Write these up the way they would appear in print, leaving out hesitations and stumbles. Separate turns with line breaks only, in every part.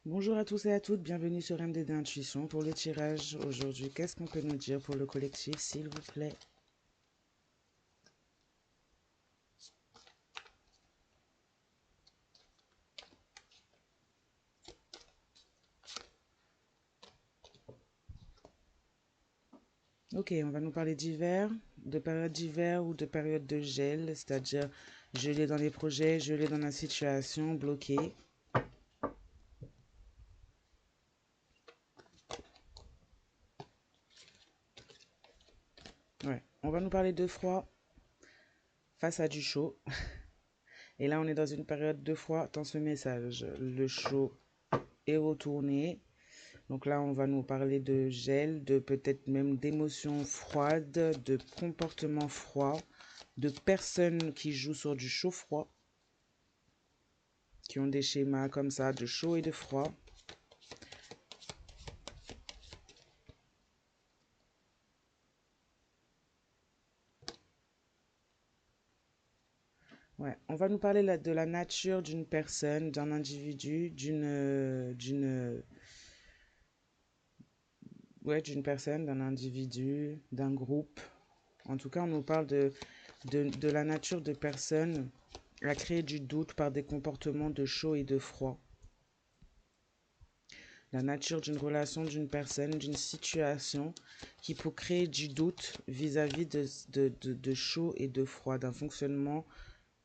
Bonjour à tous et à toutes, bienvenue sur MDD Intuition pour le tirage. Aujourd'hui, qu'est-ce qu'on peut nous dire pour le collectif, s'il vous plaît? Ok, on va nous parler d'hiver, de période d'hiver ou de période de gel, c'est-à-dire gelé dans les projets, gelé dans la situation, bloqué. Ouais, on va nous parler de froid face à du chaud. Et là, on est dans une période de froid dans ce message. Le chaud est retourné. Donc là, on va nous parler de gel, de peut-être même d'émotions froides, de comportements froids, de personnes qui jouent sur du chaud-froid, qui ont des schémas comme ça, de chaud et de froid. Ouais, on va nous parler là de la nature d'une personne, d'un individu, d'une personne, d'un individu, d'un groupe. En tout cas, on nous parle de la nature de personnes à créer du doute par des comportements de chaud et de froid. La nature d'une relation, d'une personne, d'une situation qui peut créer du doute vis-à-vis de chaud et de froid, d'un fonctionnement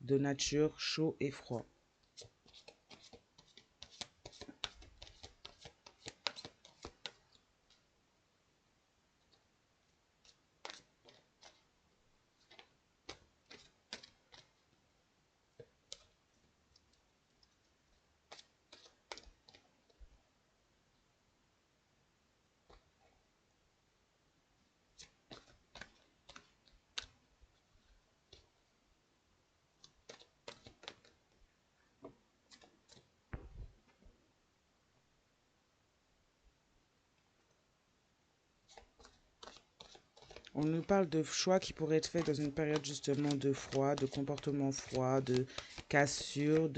de nature chaud et froid. On nous parle de choix qui pourraient être faits dans une période justement de froid, de comportement froid, de cassure,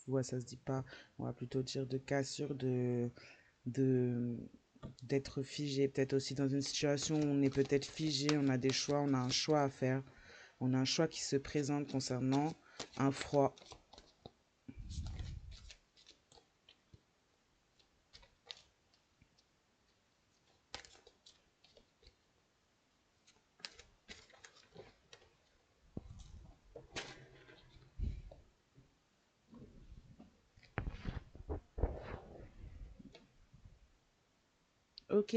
ouais, ça se dit pas, on va plutôt dire de cassure, de, d'être figé, peut-être aussi dans une situation où on est peut-être figé, on a des choix, on a un choix à faire, on a un choix qui se présente concernant un froid. Ok.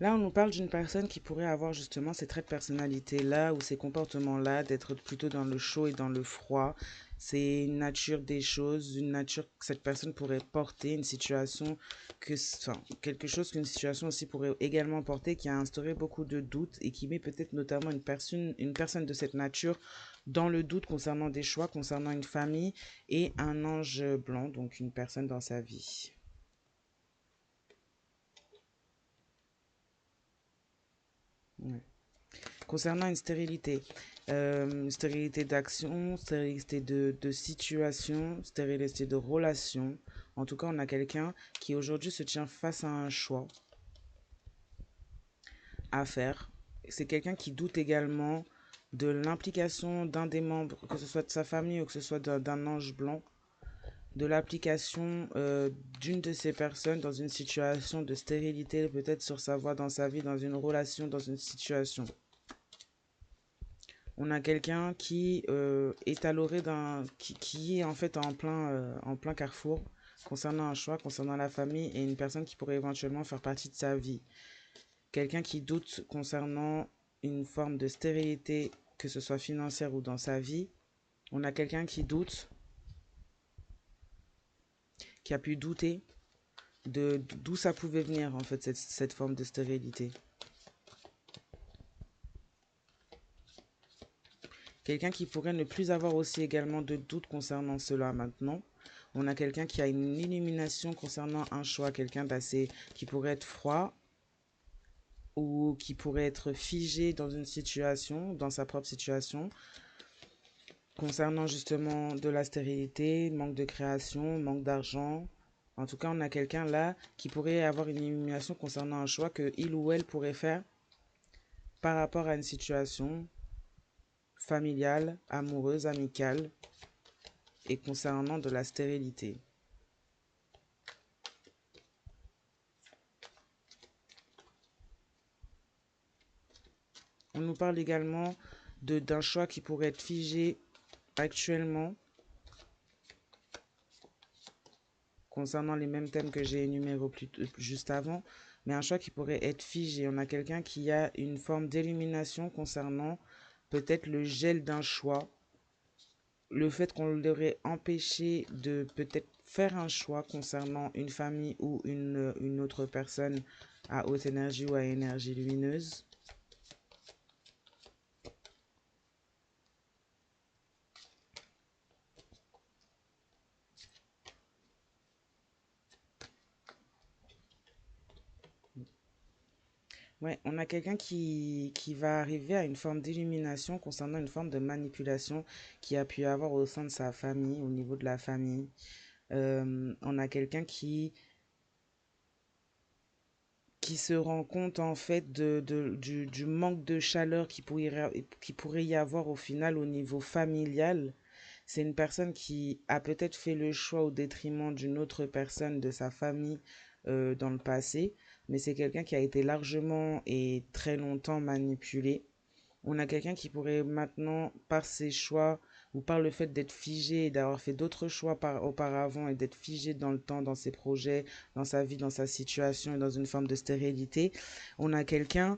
Là, on nous parle d'une personne qui pourrait avoir justement ces traits de personnalité-là ou ces comportements-là, d'être plutôt dans le chaud et dans le froid. C'est une nature des choses, une nature que cette personne pourrait porter, une situation enfin, quelque chose qu'une situation aussi pourrait également porter, qui a instauré beaucoup de doutes et qui met peut-être notamment une personne de cette nature dans le doute concernant des choix, concernant une famille et un ange blanc, donc une personne dans sa vie. Ouais. Concernant une stérilité d'action, stérilité de situation, stérilité de relation. En tout cas, on a quelqu'un qui aujourd'hui se tient face à un choix à faire. C'est quelqu'un qui doute également de l'implication d'un des membres, que ce soit de sa famille ou que ce soit d'un ange blanc, de l'application d'une de ces personnes dans une situation de stérilité, peut-être sur sa voie dans sa vie, dans une relation, dans une situation. On a quelqu'un qui est à l'orée qui est en fait en plein carrefour concernant un choix, concernant la famille et une personne qui pourrait éventuellement faire partie de sa vie. Quelqu'un qui doute concernant une forme de stérilité, que ce soit financière ou dans sa vie. On a quelqu'un qui doute, qui a pu douter de d'où ça pouvait venir en fait cette forme de stérilité. Quelqu'un qui pourrait ne plus avoir aussi également de doute concernant cela maintenant. On a quelqu'un qui a une illumination concernant un choix, quelqu'un d'assez qui pourrait être froid ou qui pourrait être figé dans une situation, dans sa propre situation. concernant justement de la stérilité, manque de création, manque d'argent. En tout cas, on a quelqu'un là qui pourrait avoir une illumination concernant un choix que il ou elle pourrait faire par rapport à une situation familiale, amoureuse, amicale et concernant de la stérilité. On nous parle également d'un choix qui pourrait être figé actuellement concernant les mêmes thèmes que j'ai énumérés juste avant, mais un choix qui pourrait être figé. On a quelqu'un qui a une forme d'élimination concernant peut-être le gel d'un choix, le fait qu'on l'aurait empêché de peut-être faire un choix concernant une famille ou une autre personne à haute énergie ou à énergie lumineuse. Ouais, on a quelqu'un qui va arriver à une forme d'illumination concernant une forme de manipulation qui a pu avoir au sein de sa famille, au niveau de la famille. On a quelqu'un qui se rend compte en fait du manque de chaleur qui pourrait y avoir au final au niveau familial. C'est une personne qui a peut-être fait le choix au détriment d'une autre personne de sa famille dans le passé, mais c'est quelqu'un qui a été largement et très longtemps manipulé. On a quelqu'un qui pourrait maintenant, par ses choix ou par le fait d'être figé et d'avoir fait d'autres choix auparavant et d'être figé dans le temps, dans ses projets, dans sa vie, dans sa situation et dans une forme de stérilité, on a quelqu'un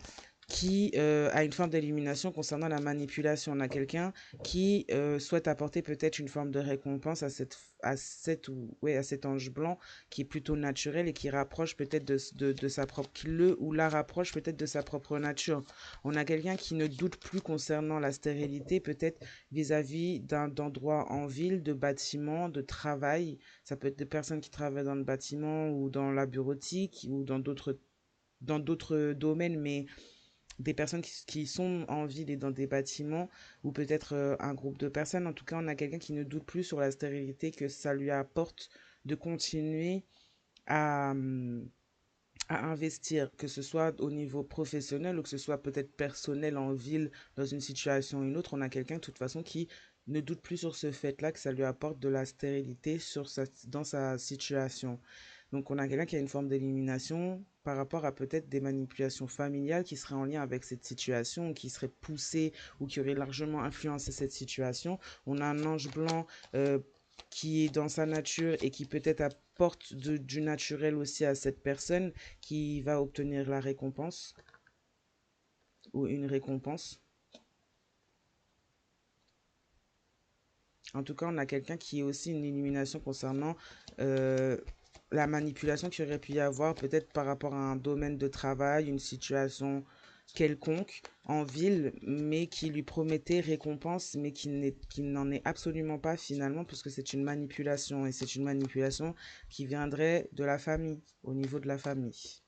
qui a une forme d'élimination concernant la manipulation. On a quelqu'un qui souhaite apporter peut-être une forme de récompense à cet ange blanc qui est plutôt naturel et qui rapproche peut-être de sa propre, qui le ou la rapproche peut-être de sa propre nature. On a quelqu'un qui ne doute plus concernant la stérilité, peut-être vis-à-vis d'endroits en ville, de bâtiments, de travail. Ça peut être des personnes qui travaillent dans le bâtiment ou dans la bureautique ou dans d'autres domaines, mais des personnes qui sont en ville et dans des bâtiments, ou peut-être un groupe de personnes. En tout cas, on a quelqu'un qui ne doute plus sur la stérilité que ça lui apporte de continuer à, à investir, que ce soit au niveau professionnel ou que ce soit peut-être personnel en ville, dans une situation ou une autre. On a quelqu'un de toute façon qui ne doute plus sur ce fait-là, que ça lui apporte de la stérilité dans sa situation. Donc on a quelqu'un qui a une forme d'élimination par rapport à peut-être des manipulations familiales qui seraient en lien avec cette situation, qui seraient poussées ou qui auraient largement influencé cette situation. On a un ange blanc qui est dans sa nature et qui peut-être apporte du naturel aussi à cette personne qui va obtenir la récompense ou une récompense. En tout cas, on a quelqu'un qui est aussi une illumination concernant euh, la manipulation qu'il aurait pu y avoir peut-être par rapport à un domaine de travail, une situation quelconque en ville, mais qui lui promettait récompense, mais qui n'en est absolument pas finalement, puisque c'est une manipulation, et c'est une manipulation qui viendrait de la famille, au niveau de la famille.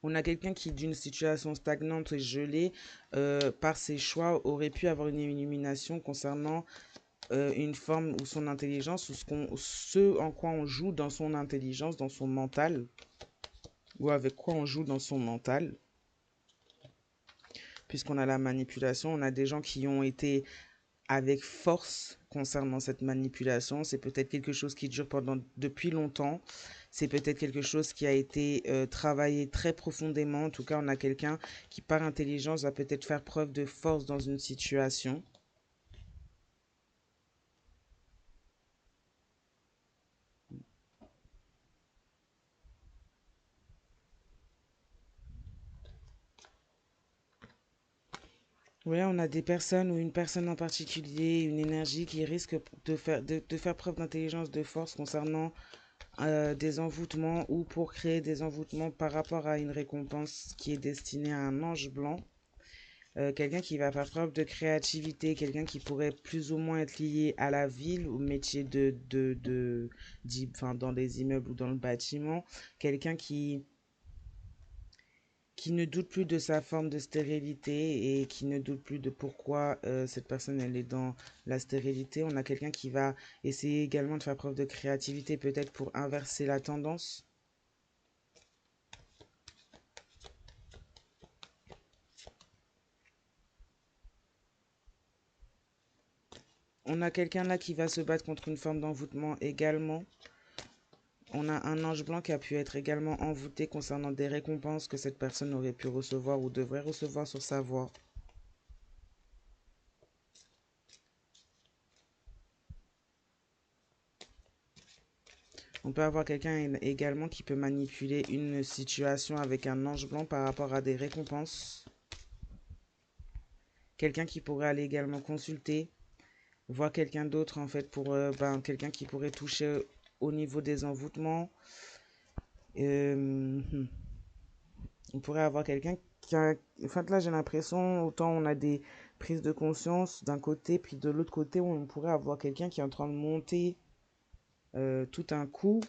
On a quelqu'un qui, d'une situation stagnante et gelée, par ses choix, aurait pu avoir une illumination concernant une forme ou son intelligence, ou ce en quoi on joue dans son intelligence, dans son mental, ou avec quoi on joue dans son mental. Puisqu'on a la manipulation, on a des gens qui ont été avec force concernant cette manipulation. C'est peut-être quelque chose qui dure depuis longtemps. C'est peut-être quelque chose qui a été travaillé très profondément. En tout cas, on a quelqu'un qui, par intelligence, va peut-être faire preuve de force dans une situation. Oui, on a des personnes ou une personne en particulier, une énergie qui risque de faire preuve d'intelligence, de force concernant des envoûtements ou pour créer des envoûtements par rapport à une récompense qui est destinée à un ange blanc. Quelqu'un qui va faire preuve de créativité, quelqu'un qui pourrait plus ou moins être lié à la ville, au métier enfin, dans les immeubles ou dans le bâtiment, quelqu'un qui qui ne doute plus de sa forme de stérilité et qui ne doute plus de pourquoi cette personne elle est dans la stérilité. On a quelqu'un qui va essayer également de faire preuve de créativité, peut-être pour inverser la tendance. On a quelqu'un là qui va se battre contre une forme d'envoûtement également. On a un ange blanc qui a pu être également envoûté concernant des récompenses que cette personne aurait pu recevoir ou devrait recevoir sur sa voie. On peut avoir quelqu'un également qui peut manipuler une situation avec un ange blanc par rapport à des récompenses. Quelqu'un qui pourrait aller également consulter, voir quelqu'un d'autre en fait pour quelqu'un qui pourrait toucher au niveau des envoûtements. Hmm. On pourrait avoir quelqu'un qui a... En fait là j'ai l'impression, autant on a des prises de conscience d'un côté, puis de l'autre côté on pourrait avoir quelqu'un qui est en train de monter tout un coup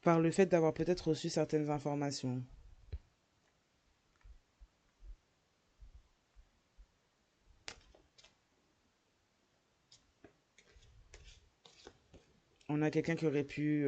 par le fait d'avoir peut-être reçu certaines informations. On a quelqu'un qui aurait pu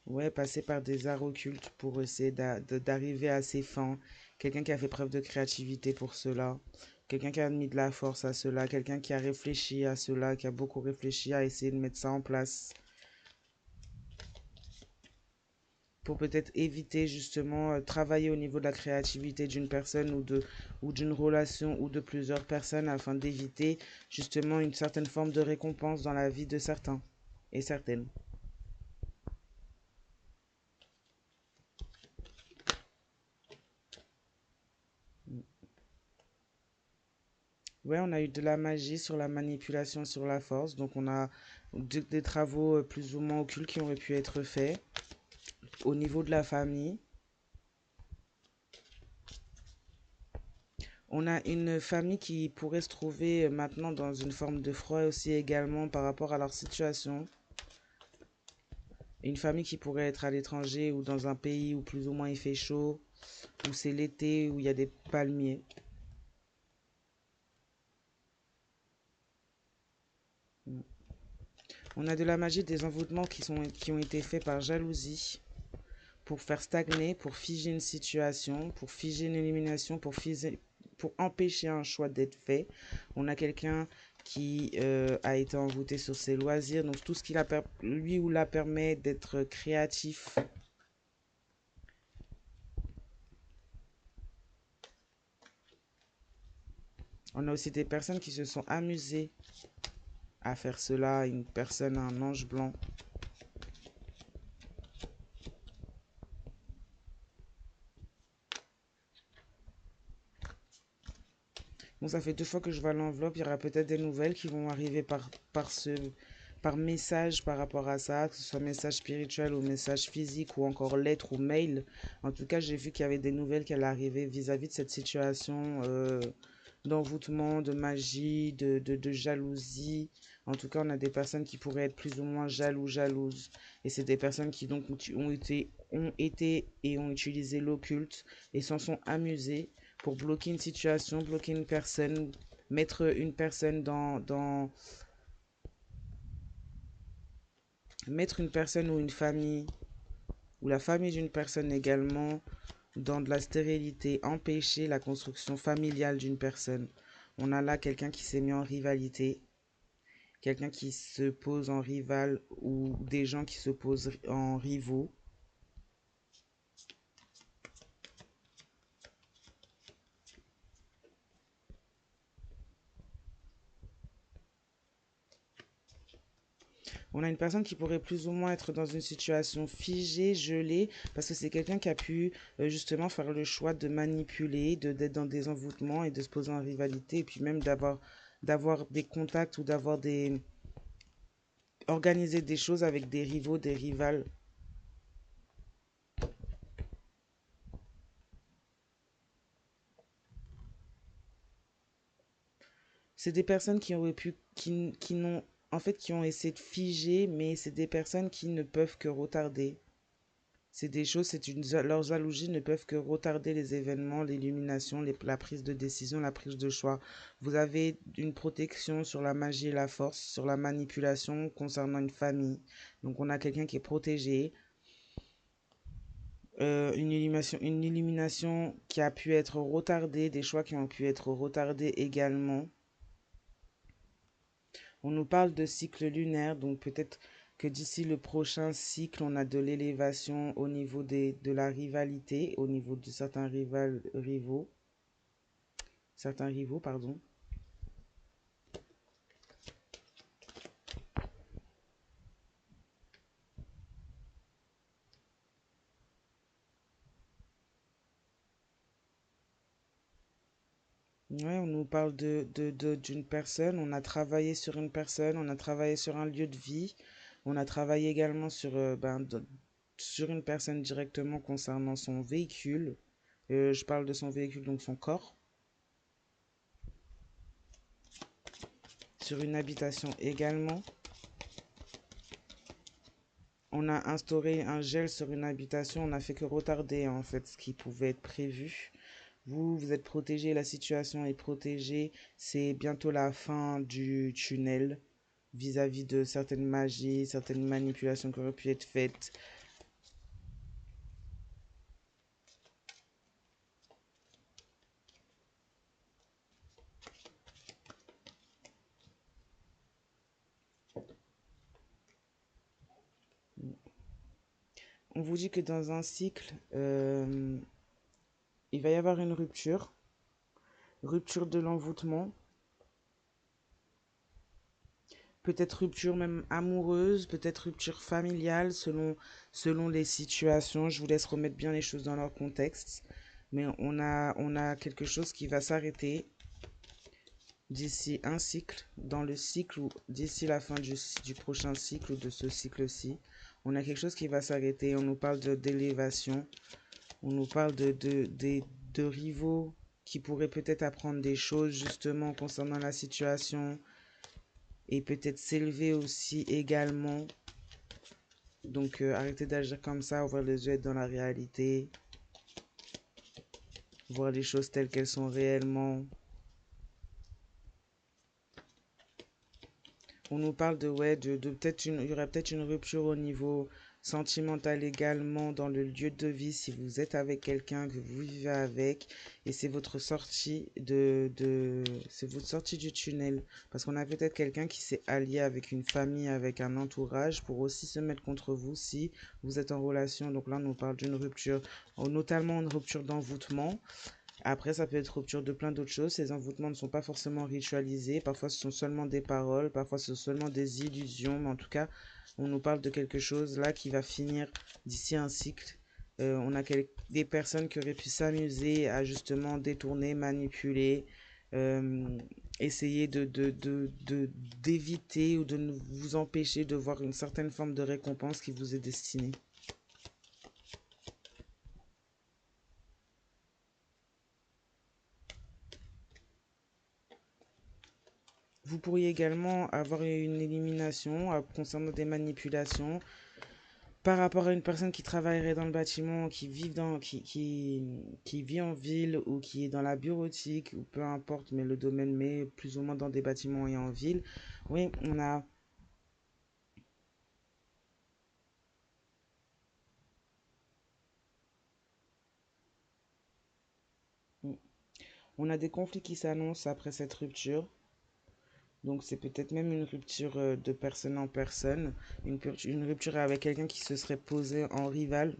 ouais, passer par des arts occultes pour essayer d'arriver à ses fins. Quelqu'un qui a fait preuve de créativité pour cela. Quelqu'un qui a mis de la force à cela. Quelqu'un qui a réfléchi à cela, qui a beaucoup réfléchi à essayer de mettre ça en place. Pour peut-être éviter justement travailler au niveau de la créativité d'une personne ou d'une relation ou de plusieurs personnes afin d'éviter justement une certaine forme de récompense dans la vie de certains et certaines. Ouais, on a eu de la magie sur la manipulation, sur la force. Donc, on a des travaux plus ou moins occultes qui auraient pu être faits au niveau de la famille. On a une famille qui pourrait se trouver maintenant dans une forme de froid aussi également par rapport à leur situation. Une famille qui pourrait être à l'étranger ou dans un pays où plus ou moins il fait chaud, où c'est l'été, où il y a des palmiers. On a de la magie des envoûtements qui ont été faits par jalousie, pour faire stagner, pour figer une situation, pour figer une élimination, pour empêcher un choix d'être fait. On a quelqu'un qui a été envoûté sur ses loisirs, donc tout ce qui lui ou la permet d'être créatif. On a aussi des personnes qui se sont amusées à faire cela, une personne, un ange blanc. Bon, ça fait 2 fois que je vois l'enveloppe. Il y aura peut-être des nouvelles qui vont arriver par message par rapport à ça, que ce soit message spirituel ou message physique ou encore lettre ou mail. En tout cas, j'ai vu qu'il y avait des nouvelles qui allaient arriver vis-à-vis de cette situation d'envoûtement, de magie, de jalousie. En tout cas, on a des personnes qui pourraient être plus ou moins jalouses. Et c'est des personnes qui donc ont été et ont utilisé l'occulte et s'en sont amusées pour bloquer une situation, bloquer une personne, mettre une personne mettre une personne ou une famille, ou la famille d'une personne également, dans de la stérilité, empêcher la construction familiale d'une personne. On a là quelqu'un qui s'est mis en rivalité, quelqu'un qui se pose en rival ou des gens qui se posent en rivaux. On a une personne qui pourrait plus ou moins être dans une situation figée, gelée, parce que c'est quelqu'un qui a pu justement faire le choix de manipuler, d'être dans des envoûtements et de se poser en rivalité, et puis même d'avoir des contacts ou organiser des choses avec des rivaux, des rivales. C'est des personnes qui auraient pu, qui n'ont en fait, qui ont essayé de figer, mais c'est des personnes qui ne peuvent que retarder. C'est des choses, leurs jalousies ne peuvent que retarder les événements, l'illumination, la prise de décision, la prise de choix. Vous avez une protection sur la magie et la force, sur la manipulation concernant une famille. Donc on a quelqu'un qui est protégé. Une illumination qui a pu être retardée, des choix qui ont pu être retardés également. On nous parle de cycle lunaire, donc peut-être que d'ici le prochain cycle, on a de l'élévation au niveau de la rivalité, au niveau de certains rivaux, pardon. Ouais, on nous parle d'une personne, on a travaillé sur une personne, on a travaillé sur un lieu de vie, on a travaillé également sur une personne directement concernant son véhicule. Je parle de son véhicule, donc son corps. Sur une habitation également. On a instauré un gel sur une habitation, on n'a fait que retarder en fait ce qui pouvait être prévu. Vous êtes protégé, la situation est protégée, c'est bientôt la fin du tunnel vis-à-vis de certaines magies, certaines manipulations qui auraient pu être faites. On vous dit que dans un cycle, il va y avoir une rupture de l'envoûtement, peut-être rupture même amoureuse, peut-être rupture familiale selon les situations. Je vous laisse remettre bien les choses dans leur contexte. Mais on a quelque chose qui va s'arrêter d'ici un cycle, dans le cycle ou d'ici la fin du prochain cycle ou de ce cycle-ci. On a quelque chose qui va s'arrêter. On nous parle d'élévation. On nous parle de rivaux qui pourraient peut-être apprendre des choses justement concernant la situation et peut-être s'élever aussi également. Donc arrêtez d'agir comme ça, ouvrir les yeux, être dans la réalité, voir les choses telles qu'elles sont réellement. On nous parle de peut-être il y aurait peut-être une rupture au niveau sentimental également dans le lieu de vie si vous êtes avec quelqu'un que vous vivez avec et c'est votre sortie c'est votre sortie du tunnel parce qu'on a peut-être quelqu'un qui s'est allié avec une famille, avec un entourage pour aussi se mettre contre vous si vous êtes en relation. Donc là, on nous parle d'une rupture, notamment une rupture d'envoûtement. Après, ça peut être rupture de plein d'autres choses. Ces envoûtements ne sont pas forcément ritualisés. Parfois, ce sont seulement des paroles. Parfois, ce sont seulement des illusions. Mais en tout cas, on nous parle de quelque chose là qui va finir d'ici un cycle. On a des personnes qui auraient pu s'amuser à justement détourner, manipuler, euh, essayer d'éviter ou de vous empêcher de voir une certaine forme de récompense qui vous est destinée. Vous pourriez également avoir une élimination concernant des manipulations par rapport à une personne qui travaillerait dans le bâtiment, qui vit en ville ou qui est dans la bureautique ou peu importe, mais le domaine met plus ou moins dans des bâtiments et en ville. Oui, on a des conflits qui s'annoncent après cette rupture. Donc c'est peut-être même une rupture de personne en personne, une rupture avec quelqu'un qui se serait posé en rival,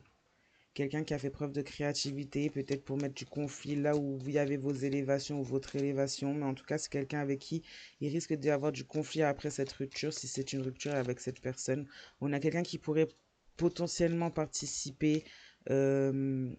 quelqu'un qui a fait preuve de créativité, peut-être pour mettre du conflit là où vous y avez vos élévations ou votre élévation, mais en tout cas c'est quelqu'un avec qui il risque d'y avoir du conflit après cette rupture, si c'est une rupture avec cette personne. On a quelqu'un qui pourrait potentiellement participer euh,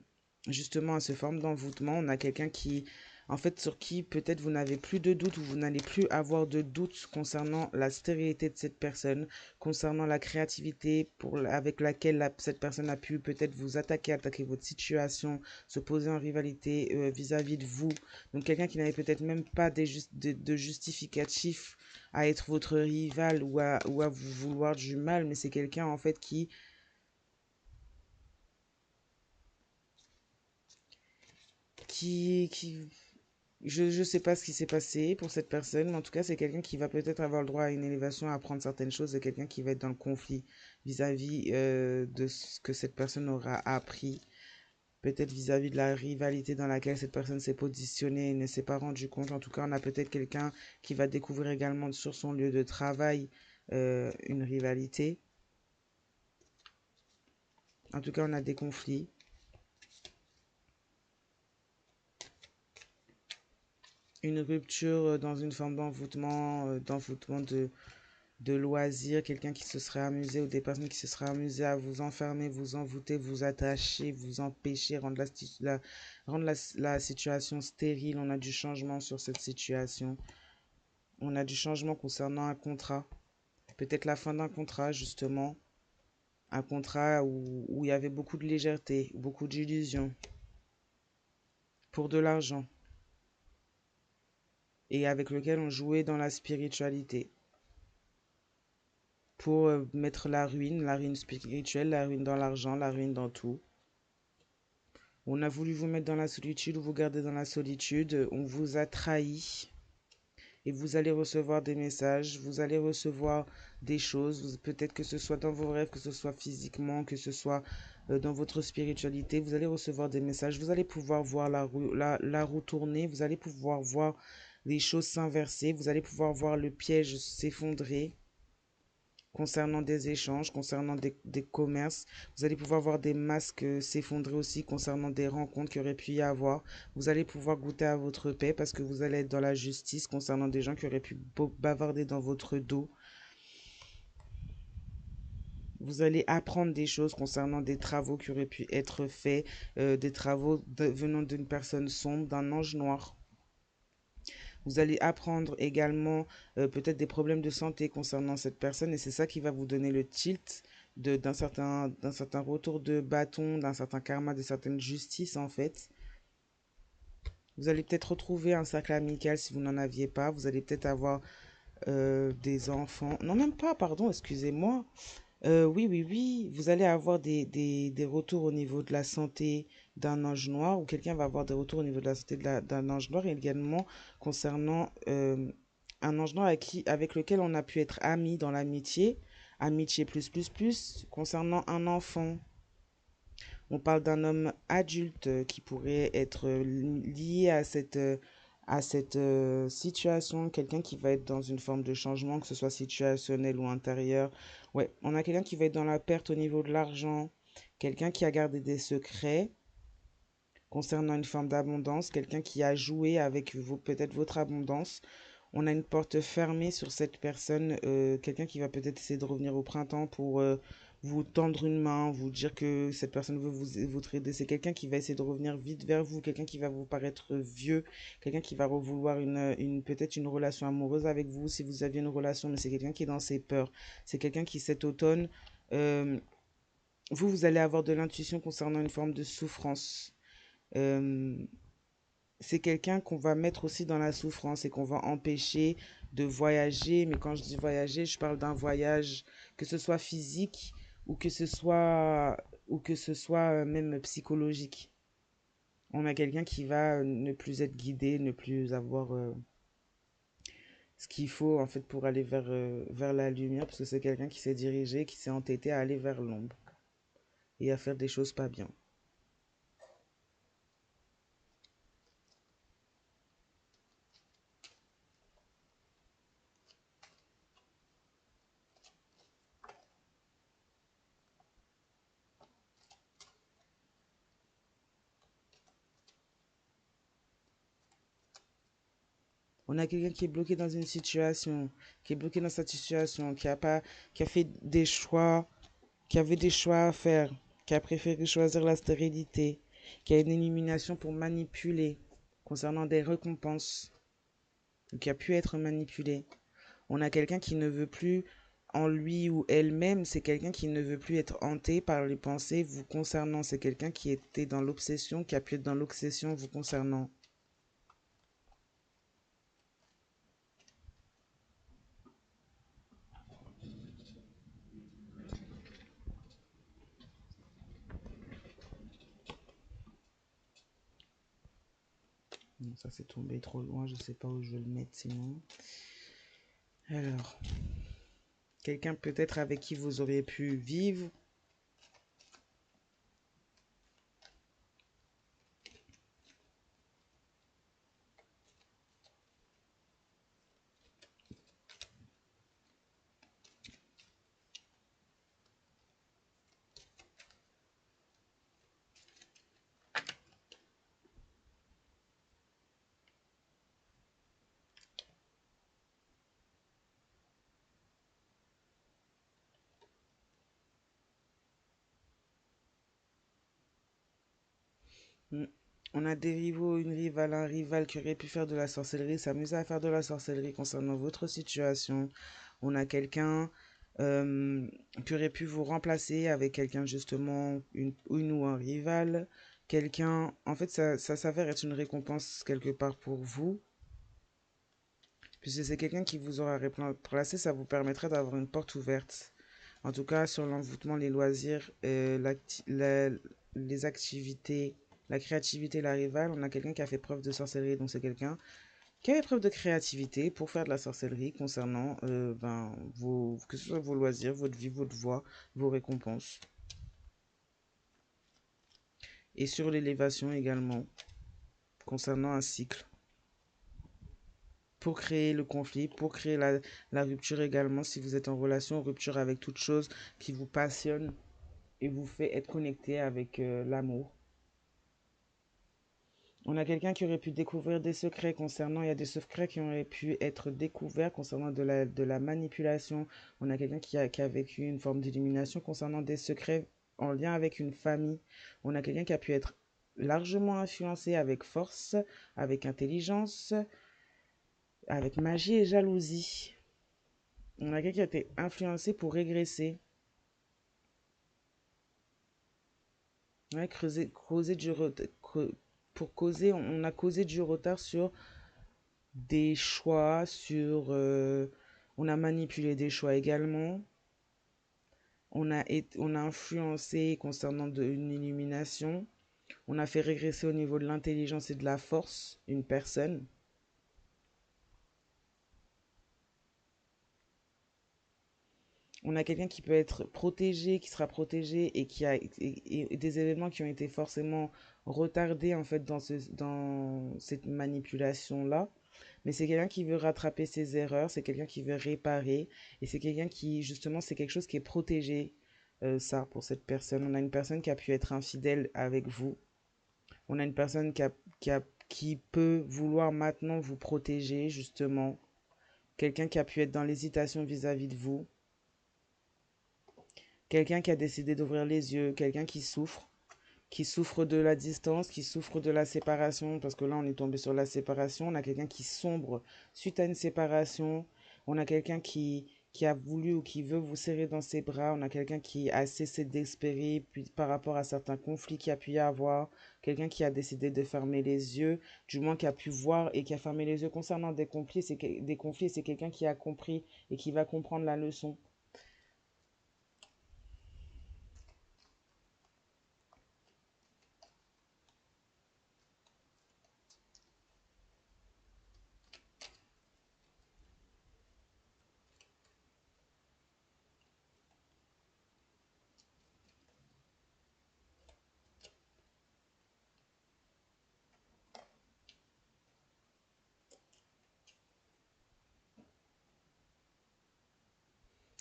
justement à ce forme d'envoûtement. On a quelqu'un qui en fait, sur qui peut-être vous n'avez plus de doute ou vous n'allez plus avoir de doute concernant la stérilité de cette personne, concernant la créativité avec laquelle cette personne a pu peut-être vous attaquer votre situation, se poser en rivalité vis-à-vis de vous. Donc quelqu'un qui n'avait peut-être même pas de justificatif à être votre rival ou à vous vouloir du mal, mais c'est quelqu'un en fait qui je sais pas ce qui s'est passé pour cette personne, mais en tout cas, c'est quelqu'un qui va peut-être avoir le droit à une élévation, à apprendre certaines choses. C'est quelqu'un qui va être dans le conflit vis-à-vis de ce que cette personne aura appris. Peut-être vis-à-vis de la rivalité dans laquelle cette personne s'est positionnée et ne s'est pas rendu compte. En tout cas, on a peut-être quelqu'un qui va découvrir également sur son lieu de travail une rivalité. En tout cas, on a des conflits. Une rupture dans une forme d'envoûtement de loisirs, quelqu'un qui se serait amusé ou des personnes qui se seraient amusées à vous enfermer, vous envoûter, vous attacher, vous empêcher, rendre la situation stérile. On a du changement sur cette situation. On a du changement concernant un contrat. Peut-être la fin d'un contrat, justement. Un contrat où il y avait beaucoup de légèreté, beaucoup d'illusions pour de l'argent et avec lequel on jouait dans la spiritualité pour mettre la ruine spirituelle, la ruine dans l'argent, la ruine dans tout. On a voulu vous mettre dans la solitude ou vous garder dans la solitude. On vous a trahi et vous allez recevoir des messages, vous allez recevoir des choses, peut-être que ce soit dans vos rêves, que ce soit physiquement, que ce soit dans votre spiritualité. Vous allez recevoir des messages, vous allez pouvoir voir la roue tourner, vous allez pouvoir voir les choses s'inverser, vous allez pouvoir voir le piège s'effondrer concernant des échanges, concernant des commerces. Vous allez pouvoir voir des masques s'effondrer aussi concernant des rencontres qu'il y aurait pu y avoir. Vous allez pouvoir goûter à votre paix parce que vous allez être dans la justice concernant des gens qui auraient pu bavarder dans votre dos. Vous allez apprendre des choses concernant des travaux qui auraient pu être faits, des travaux venant d'une personne sombre, d'un ange noir. Vous allez apprendre également peut-être des problèmes de santé concernant cette personne et c'est ça qui va vous donner le tilt d'un certain retour de bâton, d'un certain karma, de certaine justice en fait. Vous allez peut-être retrouver un cercle amical si vous n'en aviez pas. Vous allez peut-être avoir des enfants. Non, même pas, pardon, excusez-moi. Oui, oui, oui. Vous allez avoir des retours au niveau de la santé d'un ange noir ou quelqu'un va avoir des retours au niveau de la santé d'un ange noir et également concernant un ange noir avec lequel on a pu être amis dans l'amitié. Amitié plus. Concernant un enfant, on parle d'un homme adulte qui pourrait être lié à cette situation, quelqu'un qui va être dans une forme de changement, que ce soit situationnel ou intérieur. Ouais, on a quelqu'un qui va être dans la perte au niveau de l'argent, quelqu'un qui a gardé des secrets concernant une forme d'abondance, quelqu'un qui a joué avec peut-être votre abondance. On a une porte fermée sur cette personne, quelqu'un qui va peut-être essayer de revenir au printemps pour vous tendre une main, vous dire que cette personne veut vous aider. C'est quelqu'un qui va essayer de revenir vite vers vous, quelqu'un qui va vous paraître vieux, quelqu'un qui va vouloir peut-être une relation amoureuse avec vous si vous aviez une relation, mais c'est quelqu'un qui est dans ses peurs. C'est quelqu'un qui cet automne, euh, vous allez avoir de l'intuition concernant une forme de souffrance. Euh, c'est quelqu'un qu'on va mettre aussi dans la souffrance et qu'on va empêcher de voyager. Mais quand je dis voyager, je parle d'un voyage, que ce soit physique ou que ce soit même psychologique. On a quelqu'un qui va ne plus être guidé, ne plus avoir ce qu'il faut en fait pour aller vers la lumière, parce que c'est quelqu'un qui s'est dirigé, qui s'est entêté à aller vers l'ombre et à faire des choses pas bien. On a quelqu'un qui est bloqué dans une situation, qui est bloqué dans cette situation, qui a fait des choix, qui avait des choix à faire, qui a préféré choisir la stérilité, qui a une élimination pour manipuler. concernant des récompenses, ou qui a pu être manipulé. On a quelqu'un qui ne veut plus en lui ou elle-même, c'est quelqu'un qui ne veut plus être hanté par les pensées vous concernant. C'est quelqu'un qui était dans l'obsession, qui a pu être dans l'obsession vous concernant. Non, ça c'est tombé trop loin, je sais pas où je vais le mettre sinon. Alors, quelqu'un peut-être avec qui vous auriez pu vivre. Hmm. On a des rivaux, une rivale, un rival qui aurait pu faire de la sorcellerie, s'amuser à faire de la sorcellerie concernant votre situation. On a quelqu'un qui aurait pu vous remplacer avec quelqu'un justement, une ou un rival. Quelqu'un, en fait, ça s'avère être une récompense quelque part pour vous. Puisque c'est quelqu'un qui vous aura remplacé, ça vous permettrait d'avoir une porte ouverte. En tout cas, sur l'envoûtement, les loisirs, les activités, la créativité, la rivale, on a quelqu'un qui a fait preuve de sorcellerie, donc c'est quelqu'un qui a fait preuve de créativité pour faire de la sorcellerie concernant que ce soit vos loisirs, votre vie, votre voix, vos récompenses. Et sur l'élévation également, concernant un cycle. Pour créer le conflit, pour créer la rupture également, si vous êtes en relation, rupture avec toute chose qui vous passionne et vous fait être connecté avec l'amour. On a quelqu'un qui aurait pu découvrir des secrets concernant, il y a des secrets qui auraient pu être découverts concernant de la manipulation. On a quelqu'un qui a vécu une forme d'illumination concernant des secrets en lien avec une famille. On a quelqu'un qui a pu être largement influencé avec force, avec intelligence, avec magie et jalousie. On a quelqu'un qui a été influencé pour régresser. Ouais, pour causer, on a causé du retard sur des choix, on a manipulé des choix également. On a influencé concernant une illumination. On a fait régresser au niveau de l'intelligence et de la force une personne. On a quelqu'un qui peut être protégé, qui sera protégé et qui a et des événements qui ont été forcément retardés en fait dans cette manipulation-là. Mais c'est quelqu'un qui veut rattraper ses erreurs, c'est quelqu'un qui veut réparer et c'est quelqu'un qui justement c'est quelque chose qui est protégé. Ça pour cette personne. On a une personne qui a pu être infidèle avec vous. On a une personne qui peut vouloir maintenant vous protéger justement. Quelqu'un qui a pu être dans l'hésitation vis-à-vis de vous. Quelqu'un qui a décidé d'ouvrir les yeux, quelqu'un qui souffre de la distance, qui souffre de la séparation, parce que là on est tombé sur la séparation, on a quelqu'un qui sombre suite à une séparation, on a quelqu'un qui a voulu ou qui veut vous serrer dans ses bras, on a quelqu'un qui a cessé d'espérer puis par rapport à certains conflits qu'il y a pu y avoir, quelqu'un qui a décidé de fermer les yeux, du moins qui a pu voir et qui a fermé les yeux concernant des conflits, c'est quelqu'un qui a compris et qui va comprendre la leçon.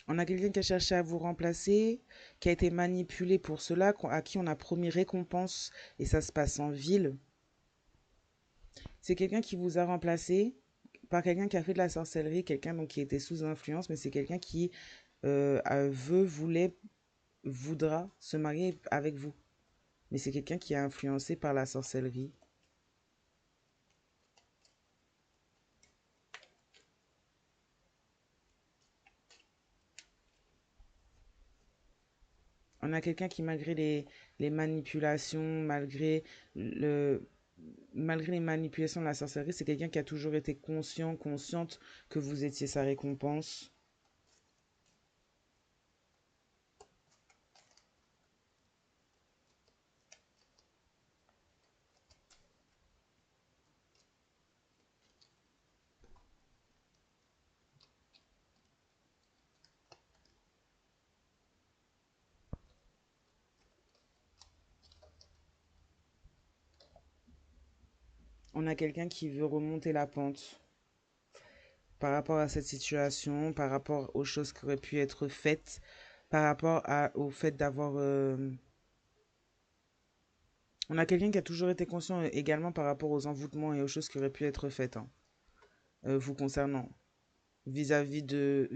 On a quelqu'un qui a cherché à vous remplacer, qui a été manipulé pour cela, à qui on a promis récompense et ça se passe en ville. C'est quelqu'un qui vous a remplacé par quelqu'un qui a fait de la sorcellerie, quelqu'un donc qui était sous influence, mais c'est quelqu'un qui voudra se marier avec vous. Mais c'est quelqu'un qui est influencé par la sorcellerie. On a quelqu'un qui, malgré les manipulations, le, malgré les manipulations de la sorcellerie, c'est quelqu'un qui a toujours été conscient, consciente que vous étiez sa récompense. On a quelqu'un qui veut remonter la pente par rapport à cette situation, par rapport aux choses qui auraient pu être faites, par rapport au fait d'avoir... On a quelqu'un qui a toujours été conscient également par rapport aux envoûtements et aux choses qui auraient pu être faites, hein, vous concernant, vis-à-vis de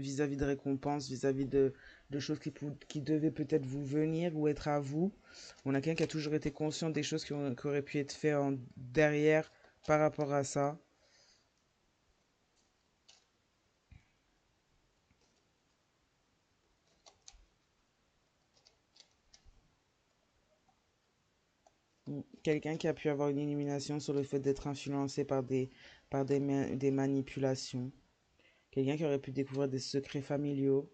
récompenses, vis-à-vis de choses qui devaient peut-être vous venir ou être à vous. On a quelqu'un qui a toujours été conscient des choses qui auraient pu être faites derrière par rapport à ça. Quelqu'un qui a pu avoir une illumination sur le fait d'être influencé des manipulations. Quelqu'un qui aurait pu découvrir des secrets familiaux.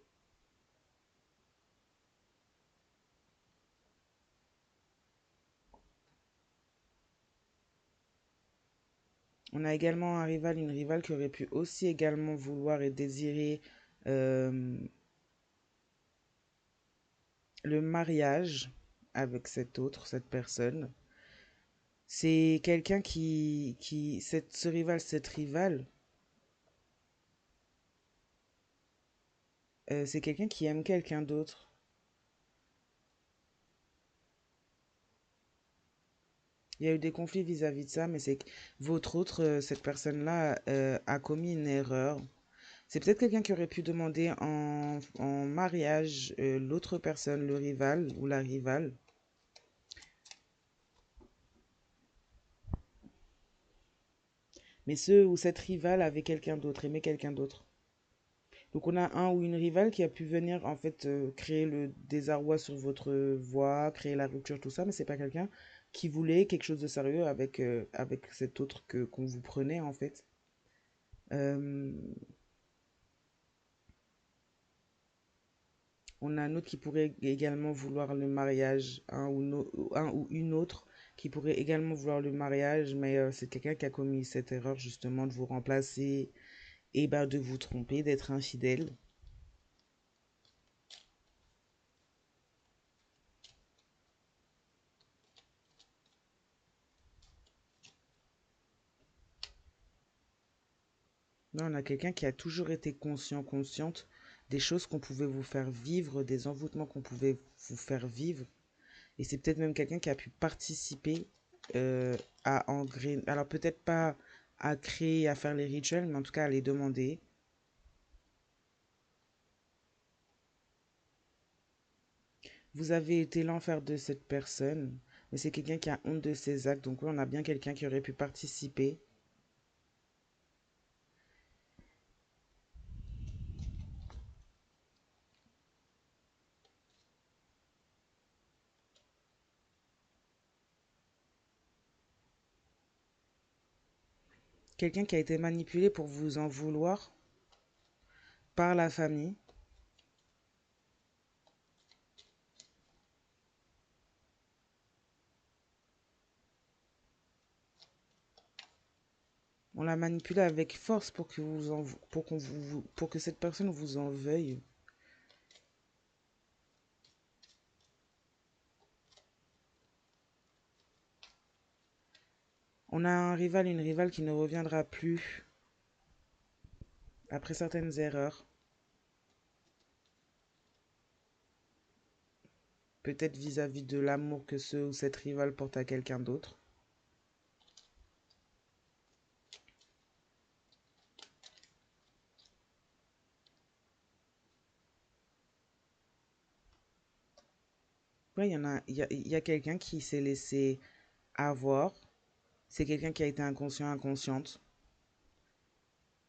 On a également un rival, une rivale qui aurait pu aussi également vouloir et désirer euh, le mariage avec cette personne. C'est quelqu'un cette rivale, c'est quelqu'un qui aime quelqu'un d'autre. Il y a eu des conflits vis-à-vis de ça, mais c'est que cette personne-là, a commis une erreur. C'est peut-être quelqu'un qui aurait pu demander en mariage l'autre personne, le rival ou la rivale. Mais ce ou cette rivale avait quelqu'un d'autre, aimait quelqu'un d'autre. Donc on a un ou une rivale qui a pu venir en fait créer le désarroi sur votre voie, créer la rupture, tout ça, mais c'est pas quelqu'un qui voulait quelque chose de sérieux avec cet autre qu'on vous prenait en fait. Euh, on a un autre qui pourrait également vouloir le mariage, un ou une autre qui pourrait également vouloir le mariage, mais c'est quelqu'un qui a commis cette erreur justement de vous remplacer et ben, de vous tromper, d'être infidèle. Là, on a quelqu'un qui a toujours été conscient, consciente des choses qu'on pouvait vous faire vivre, des envoûtements qu'on pouvait vous faire vivre. Et c'est peut-être même quelqu'un qui a pu participer à engrainer, alors peut-être pas à créer, à faire les rituels, mais en tout cas à les demander. Vous avez été l'enfer de cette personne, mais c'est quelqu'un qui a honte de ses actes. Donc là, on a bien quelqu'un qui aurait pu participer. Quelqu'un qui a été manipulé pour vous en vouloir par la famille. On l'a manipulé avec force pour que pour que cette personne vous en veuille. On a un rival, une rivale qui ne reviendra plus après certaines erreurs. Peut-être vis-à-vis de l'amour que ce ou cette rivale porte à quelqu'un d'autre. Ouais, il y a quelqu'un qui s'est laissé avoir. C'est quelqu'un qui a été inconscient, inconsciente.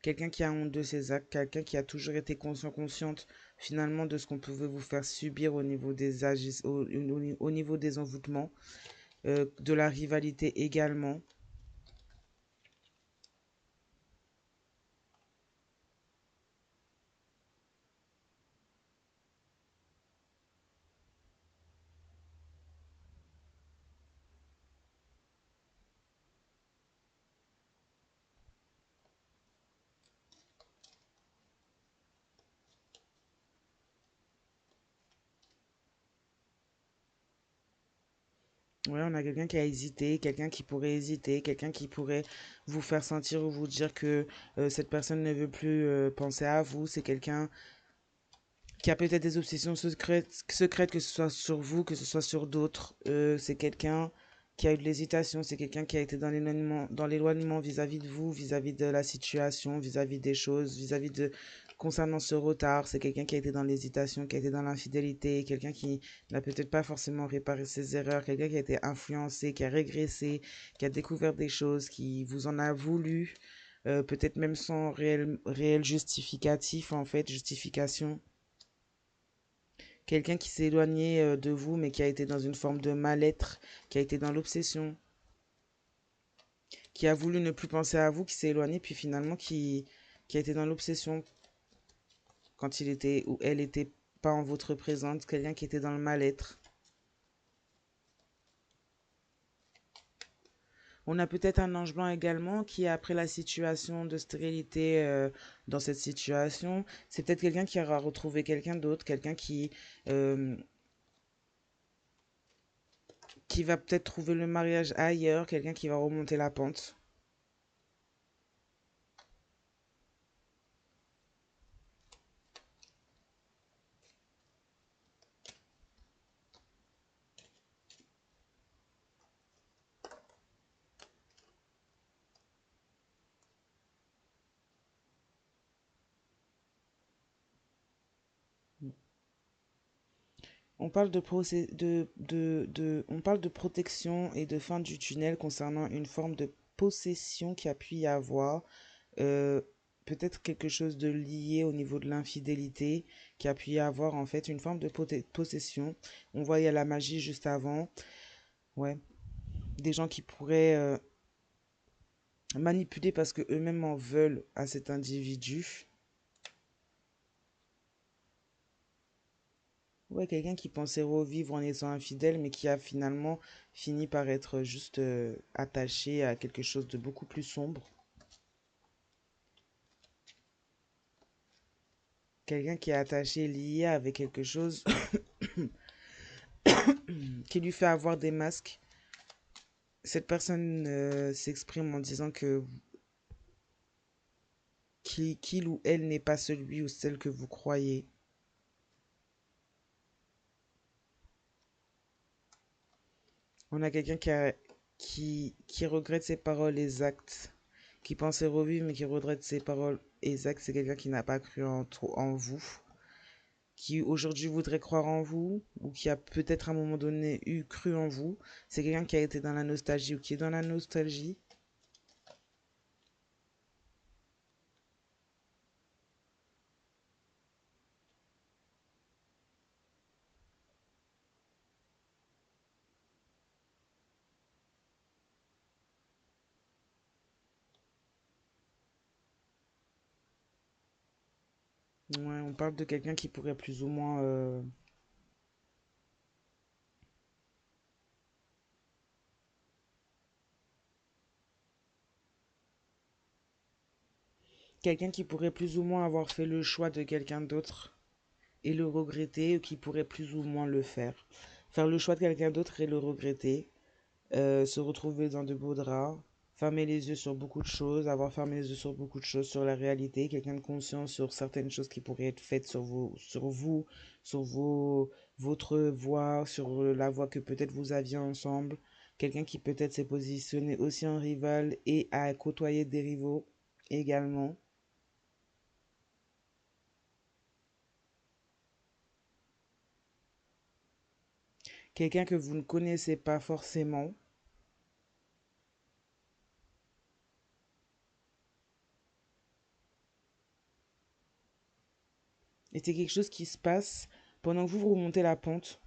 Quelqu'un qui a honte de ses actes. Quelqu'un qui a toujours été conscient, consciente finalement de ce qu'on pouvait vous faire subir au niveau au niveau des envoûtements, de la rivalité également. Ouais, on a quelqu'un qui a hésité, quelqu'un qui pourrait hésiter, quelqu'un qui pourrait vous faire sentir ou vous dire que cette personne ne veut plus penser à vous. C'est quelqu'un qui a peut-être des obsessions secrètes, que ce soit sur vous, que ce soit sur d'autres. C'est quelqu'un qui a eu de l'hésitation, c'est quelqu'un qui a été dans l'éloignement vis-à-vis de vous, vis-à-vis de la situation, vis-à-vis des choses, vis-à-vis de concernant ce retard. C'est quelqu'un qui a été dans l'hésitation, qui a été dans l'infidélité, quelqu'un qui n'a peut-être pas forcément réparé ses erreurs, quelqu'un qui a été influencé, qui a régressé, qui a découvert des choses, qui vous en a voulu, peut-être même sans réel justificatif, en fait, justification. Quelqu'un qui s'est éloigné de vous, mais qui a été dans une forme de mal-être, qui a été dans l'obsession, qui a voulu ne plus penser à vous, qui s'est éloigné, puis finalement qui a été dans l'obsession quand il était ou elle était pas en votre présence, quelqu'un qui était dans le mal-être. On a peut-être un ange blanc également qui, après la situation de stérilité dans cette situation, c'est peut-être quelqu'un qui aura retrouvé quelqu'un d'autre, quelqu'un euh, qui va peut-être trouver le mariage ailleurs, quelqu'un qui va remonter la pente. On parle on parle de protection et de fin du tunnel concernant une forme de possession qui a pu y avoir. Euh, Peut-être quelque chose de lié au niveau de l'infidélité qui a pu y avoir en fait une forme de possession. On voyait la magie juste avant. Ouais, des gens qui pourraient manipuler parce que eux-mêmes en veulent à cet individu. Ouais, quelqu'un qui pensait revivre en étant infidèle, mais qui a finalement fini par être juste attaché à quelque chose de beaucoup plus sombre. Quelqu'un qui est attaché, lié avec quelque chose qui lui fait avoir des masques. Cette personne s'exprime en disant que qu'il ou elle n'est pas celui ou celle que vous croyez. On a quelqu'un qui regrette ses paroles et actes, qui pensait revivre mais qui regrette ses paroles et actes. C'est quelqu'un qui n'a pas cru en vous, qui aujourd'hui voudrait croire en vous, ou qui a peut-être à un moment donné cru en vous. C'est quelqu'un qui a été dans la nostalgie ou qui est dans la nostalgie. Ouais, on parle de quelqu'un qui pourrait plus ou moins... quelqu'un qui pourrait plus ou moins avoir fait le choix de quelqu'un d'autre et le regretter, ou qui pourrait plus ou moins le faire. Faire le choix de quelqu'un d'autre et le regretter, se retrouver dans de beaux draps, fermer les yeux sur beaucoup de choses, avoir fermé les yeux sur beaucoup de choses, sur la réalité, quelqu'un de conscient sur certaines choses qui pourraient être faites sur votre voie, sur la voie que peut-être vous aviez ensemble, quelqu'un qui peut-être s'est positionné aussi en rival et a côtoyé des rivaux également. Quelqu'un que vous ne connaissez pas forcément. Et c'est quelque chose qui se passe pendant que vous remontez la pente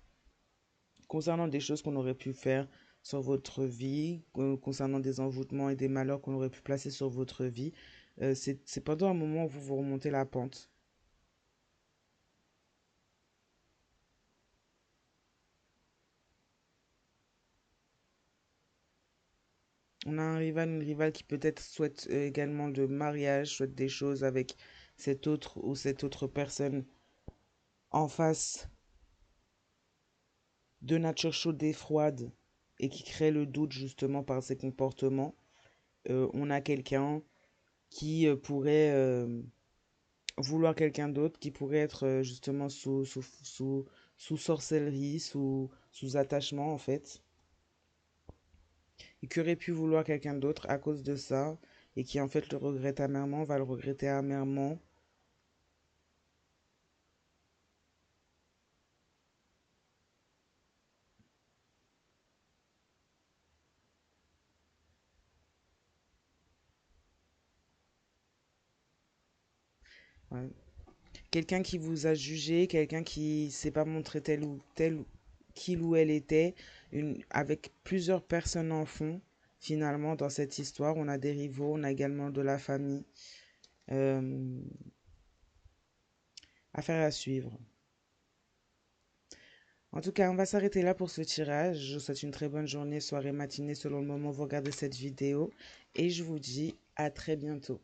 concernant des choses qu'on aurait pu faire sur votre vie, concernant des envoûtements et des malheurs qu'on aurait pu placer sur votre vie. C'est pendant un moment où vous remontez la pente. On a un rival, une rivale qui peut-être souhaite également le mariage, souhaite des choses avec cet autre ou cette autre personne en face de nature chaude et froide et qui crée le doute justement par ses comportements. On a quelqu'un qui pourrait vouloir quelqu'un d'autre, qui pourrait être justement sous sorcellerie, sous attachement en fait, et qui aurait pu vouloir quelqu'un d'autre à cause de ça, et qui en fait le regrette amèrement, va le regretter amèrement. Ouais. Quelqu'un qui vous a jugé, quelqu'un qui s'est pas montré tel qu'il ou elle était, avec plusieurs personnes en fond. Finalement, dans cette histoire, on a des rivaux, on a également de la famille. Euh, Affaire à suivre. En tout cas, on va s'arrêter là pour ce tirage. Je vous souhaite une très bonne journée, soirée, matinée, selon le moment où vous regardez cette vidéo. Et je vous dis à très bientôt.